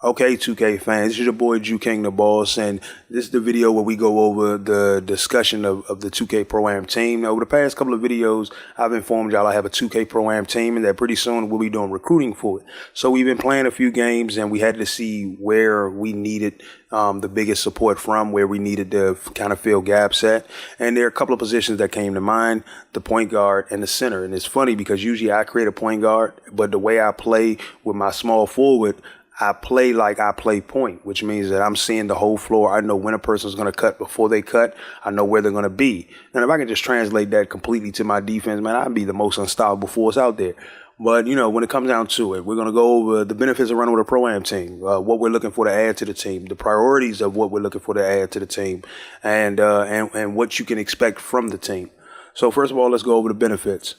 Okay, 2K fans, this is your boy JuKIng the Boss, and this is the video where we go over the discussion of the 2K Pro-Am team. Now, over the past couple of videos, I've informed y'all I have a 2K Pro-Am team and that pretty soon we'll be doing recruiting for it. So we've been playing a few games and we had to see where we needed the biggest support from, where we needed to kind of fill gaps at. And there are a couple of positions that came to mind, the point guard and the center. And it's funny because usually I create a point guard, but the way I play with my small forward, I play like I play point, which means that I'm seeing the whole floor. I know when a person's going to cut before they cut. I know where they're going to be. And if I can just translate that completely to my defense, man, I'd be the most unstoppable force out there. But, you know, when it comes down to it, we're going to go over the benefits of running with a Pro-Am team, what we're looking for to add to the team, the priorities of what we're looking for to add to the team, and what you can expect from the team. So first of all, let's go over the benefits.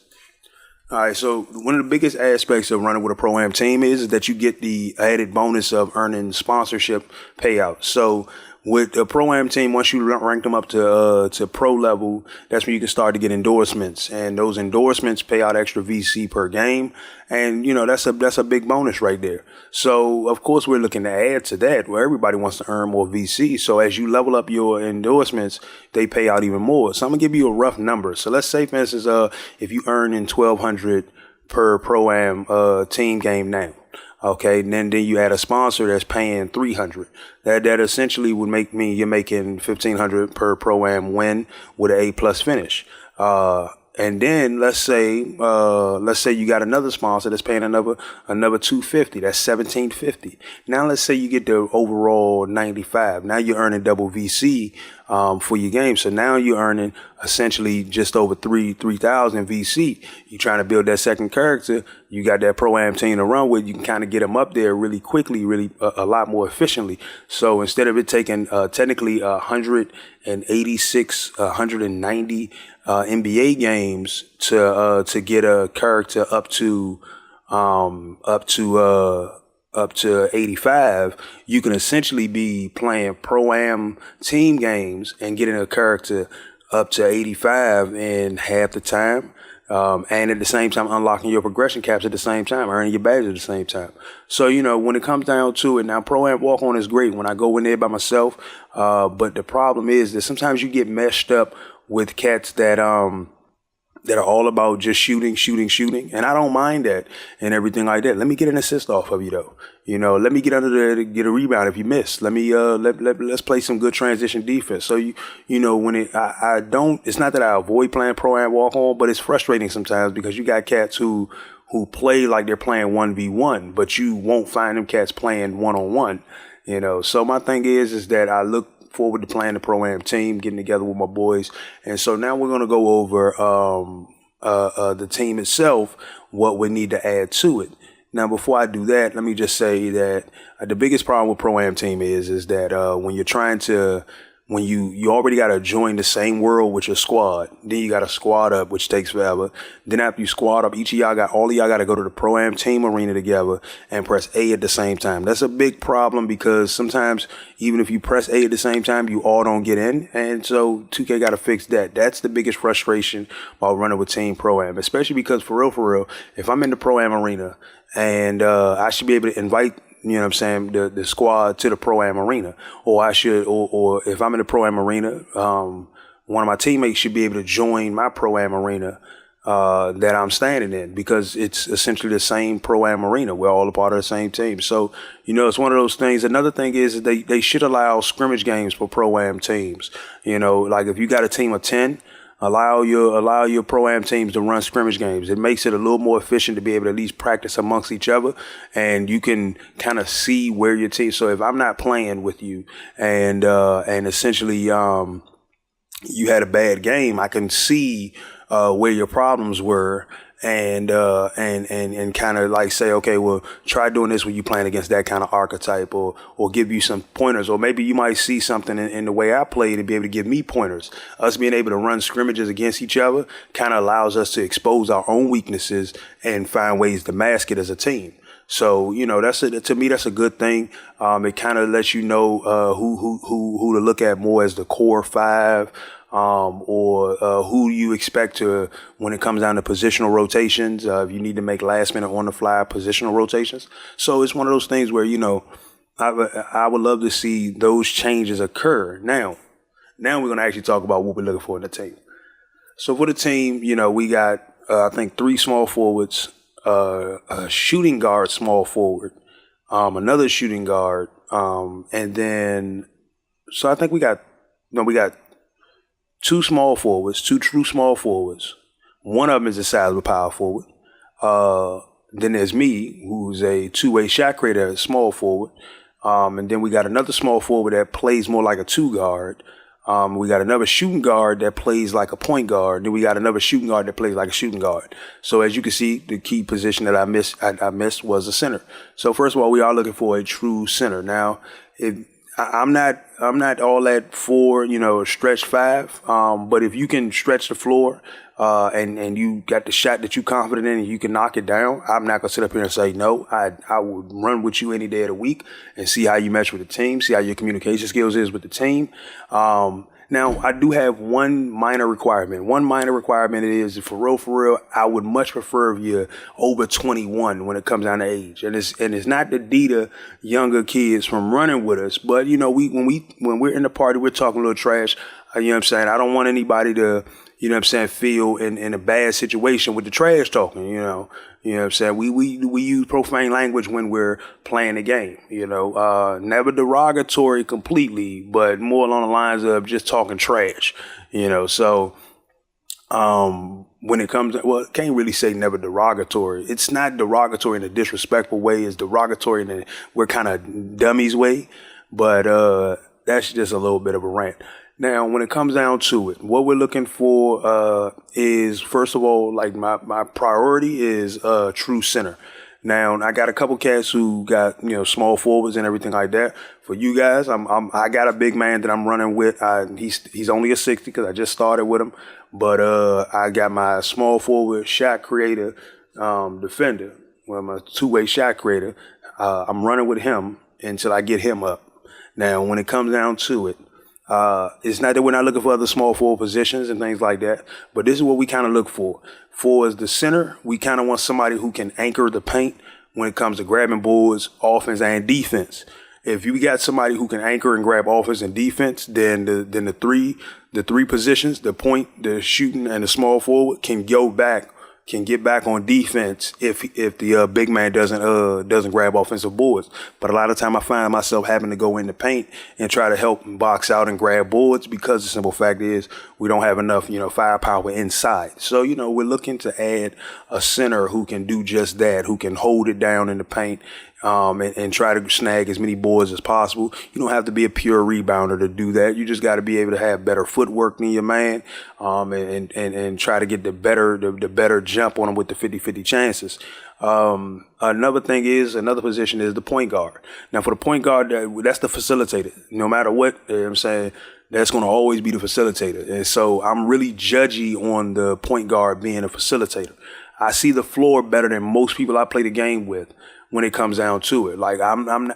All right, so one of the biggest aspects of running with a Pro-Am team is that you get the added bonus of earning sponsorship payouts. So with a Pro-Am team, once you rank them up to pro level, that's when you can start to get endorsements, and those endorsements pay out extra VC per game, and you know that's a big bonus right there. So of course we're looking to add to that, where everybody wants to earn more VC. So as you level up your endorsements, they pay out even more. So I'm gonna give you a rough number. So let's say, for instance, if you earn in 1,200 per Pro-Am team game now. Okay, and then you add a sponsor that's paying 300. That essentially would make me, you're making 1,500 per Pro-Am win with an A+ finish. And then let's say you got another sponsor that's paying another 250. That's 1,750. Now let's say you get the overall 95. Now you're earning double VC for your game. So now you're earning essentially just over 3,000 VC. You're trying to build that second character. You got that Pro-Am team to run with. You can kind of get them up there really quickly, really a lot more efficiently. So instead of it taking technically 186, 190 NBA games to get a character up to 85, you can essentially be playing Pro-Am team games and getting a character up to 85 in half the time. And at the same time, unlocking your progression caps at the same time, earning your badge at the same time. So, you know, when it comes down to it, now Pro-Am walk-on is great when I go in there by myself. But the problem is that sometimes you get meshed up with cats that are all about just shooting. And I don't mind that and everything like that. Let me get an assist off of you though. You know, let me get under there to get a rebound if you miss. Let me, let's play some good transition defense. So you know, when it's not that I avoid playing Pro-Am walk on, but it's frustrating sometimes because you got cats who play like they're playing 1v1, but you won't find them cats playing 1-on-1, you know. So my thing is that I look forward to playing the Pro-Am team, getting together with my boys. And so now we're going to go over the team itself, what we need to add to it. Now, before I do that, let me just say that the biggest problem with Pro-Am team is that when you're trying to, when you already got to join the same world with your squad, then you got to squad up, which takes forever. Then after you squad up, all of y'all got to go to the Pro-Am team arena together and press A at the same time. That's a big problem because sometimes even if you press A at the same time, you all don't get in. And so 2K got to fix that. That's the biggest frustration while running with Team Pro-Am, especially because for real, if I'm in the Pro-Am arena and I should be able to invite, you know what I'm saying, the squad to the Pro-Am arena, or if I'm in the Pro-Am arena, one of my teammates should be able to join my Pro-Am arena that I'm standing in, because it's essentially the same Pro-Am arena. We're all a part of the same team. So, you know, it's one of those things. Another thing is that they should allow scrimmage games for Pro-Am teams. You know, like if you got a team of 10, allow your Pro-Am teams to run scrimmage games. It makes it a little more efficient to be able to at least practice amongst each other, and you can kind of see where your team. So if I'm not playing with you and essentially you had a bad game, I can see where your problems were, and kind of like say, okay, well, try doing this when you're playing against that kind of archetype, or give you some pointers, or maybe you might see something in the way I play to be able to give me pointers. Us being able to run scrimmages against each other kind of allows us to expose our own weaknesses and find ways to mask it as a team. So, you know, to me, that's a good thing. It kind of lets you know who to look at more as the core five. Or who you expect to, when it comes down to positional rotations, if you need to make last minute on the fly positional rotations. So it's one of those things where, you know, I would love to see those changes occur. Now we're going to actually talk about what we're looking for in the team. So for the team, we got, I think, 3 small forwards, a shooting guard, small forward, another shooting guard, and then, so I think we got 2 small forwards, 2 true small forwards. One of them is the size of a power forward. Then there's me, who's a two-way shot creator, small forward. And then we got another small forward that plays more like a 2 guard. We got another shooting guard that plays like a point guard. Then we got another shooting guard that plays like a shooting guard. So as you can see, the key position that I missed was a center. So first of all, we are looking for a true center. Now, I'm not all that for, stretch 5. But if you can stretch the floor, and you got the shot that you're confident in and you can knock it down, I'm not going to sit up here and say no. I would run with you any day of the week and see how you match with the team, see how your communication skills is with the team. Now, I do have one minor requirement. One minor requirement is, for real, I would much prefer if you're over 21 when it comes down to age. And it's not to deter younger kids from running with us, but when we're in the party, we're talking a little trash. You know what I'm saying? I don't want anybody to, feel in a bad situation with the trash talking, You know what I'm saying? We use profane language when we're playing the game, never derogatory completely, but more along the lines of just talking trash, So, when it comes to, can't really say never derogatory. It's not derogatory in a disrespectful way. It's derogatory in a we're kind of dummies way, but, that's just a little bit of a rant. Now, when it comes down to it, what we're looking for is, first of all, like my priority is true center. Now, I got a couple cats who got, small forwards and everything like that. For you guys, I got a big man that I'm running with. He's only a 60 because I just started with him. But I got my small forward shot creator defender, my 2-way shot creator. I'm running with him until I get him up. Now, when it comes down to it, it's not that we're not looking for other small forward positions and things like that, but this is what we kind of look for. For as the center, we kind of want somebody who can anchor the paint when it comes to grabbing boards, offense and defense. If you got somebody who can anchor and grab offense and defense, then the three positions, the point, the shooting, and the small forward can get back on defense if the big man doesn't grab offensive boards. But a lot of time I find myself having to go in the paint and try to help box out and grab boards because the simple fact is we don't have enough, firepower inside. So, we're looking to add a center who can do just that, who can hold it down in the paint, and try to snag as many boards as possible. You don't have to be a pure rebounder to do that. You just got to be able to have better footwork than your man, and try to get the better jump on them with the 50-50 chances. Another position is the point guard. Now, for the point guard, that's the facilitator. No matter what, I'm saying, that's going to always be the facilitator. And so I'm really judgy on the point guard being a facilitator. I see the floor better than most people I play the game with when it comes down to it. Like I'm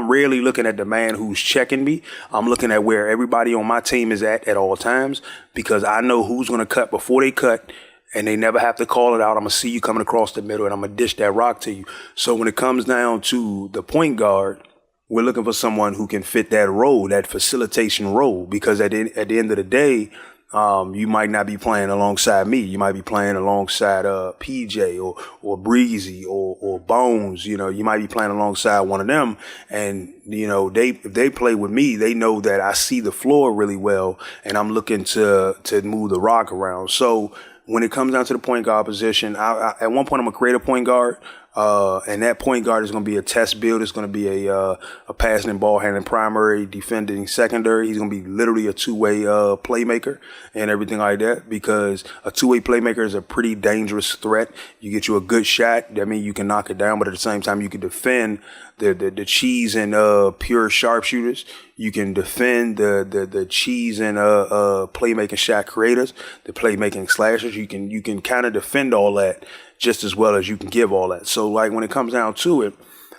rarely looking at the man who's checking me. I'm looking at where everybody on my team is at all times, because I know who's going to cut before they cut, and they never have to call it out. I'm going to see you coming across the middle, and I'm going to dish that rock to you. So when it comes down to the point guard, we're looking for someone who can fit that role, that facilitation role, because at the end of the day, you might not be playing alongside me. You might be playing alongside PJ or Breezy or Bones. You might be playing alongside one of them. And, if they play with me, they know that I see the floor really well, and I'm looking to move the rock around. So when it comes down to the point guard position, at one point I'm going to create a point guard. And that point guard is going to be a test build. It's going to be a passing and ball handling primary, defending secondary. He's going to be literally a 2-way playmaker and everything like that, because a 2-way playmaker is a pretty dangerous threat. You get you a good shot, that means you can knock it down, but at the same time you can defend the cheese and pure sharpshooters. You can defend the cheese and playmaking shot creators, the playmaking slashers. You can kind of defend all that just as well as you can give all that. So like when it comes down to it,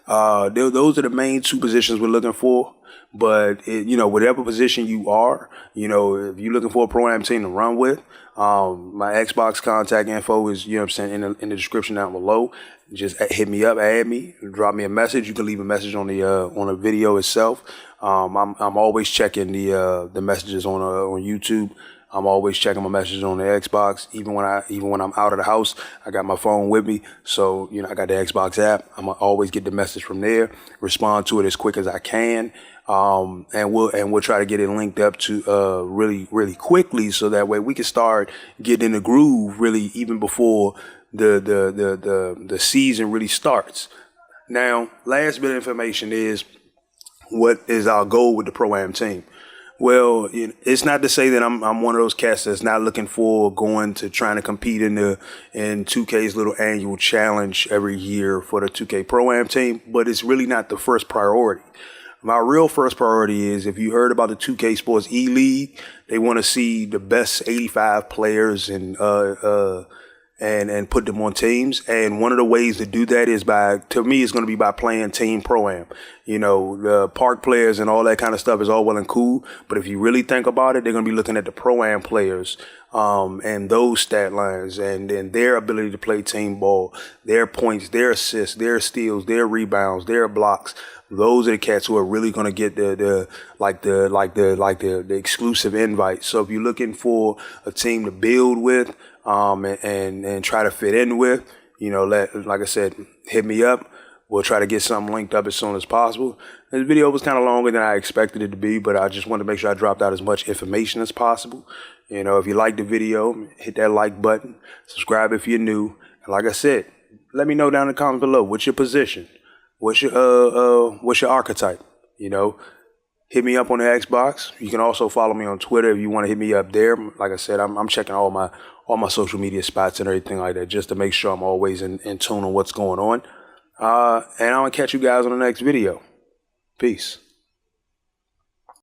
Those are the main two positions we're looking for. But, whatever position you are, if you're looking for a pro-am team to run with, my Xbox contact info is, in the description down below. Just hit me up, add me, drop me a message. You can leave a message on the video itself. I'm always checking the messages on YouTube. I'm always checking my messages on the Xbox. Even when I'm out of the house, I got my phone with me. So, I got the Xbox app. I'm gonna always get the message from there, respond to it as quick as I can. And we'll try to get it linked up to really, really quickly, so that way we can start getting in the groove really even before the season really starts. Now, last bit of information is, what is our goal with the Pro-Am team? Well, it's not to say that I'm one of those cats that's not looking for going to trying to compete in 2K's little annual challenge every year for the 2K Pro-Am team, but it's really not the first priority. My real first priority is, if you heard about the 2K Sports E-League, they want to see the best 85 players and put them on teams. And one of the ways to do that is it's going to be by playing Team Pro-Am. The park players and all that kind of stuff is all well and cool, but if you really think about it, they're going to be looking at the Pro-Am players, and those stat lines and their ability to play team ball, their points, their assists, their steals, their rebounds, their blocks. Those are the cats who are really going to get the exclusive invite. So if you're looking for a team to build with, and try to fit in with, like I said, hit me up. We'll try to get something linked up as soon as possible. This video was kind of longer than I expected it to be, but I just wanted to make sure I dropped out as much information as possible. If you liked the video, hit that like button, subscribe if you're new. And like I said, let me know down in the comments below, what's your position? What's your archetype? Hit me up on the Xbox. You can also follow me on Twitter if you want to hit me up there. Like I said, I'm checking all my social media spots and everything like that, just to make sure I'm always in tune on what's going on. And I'm going to catch you guys on the next video. Peace.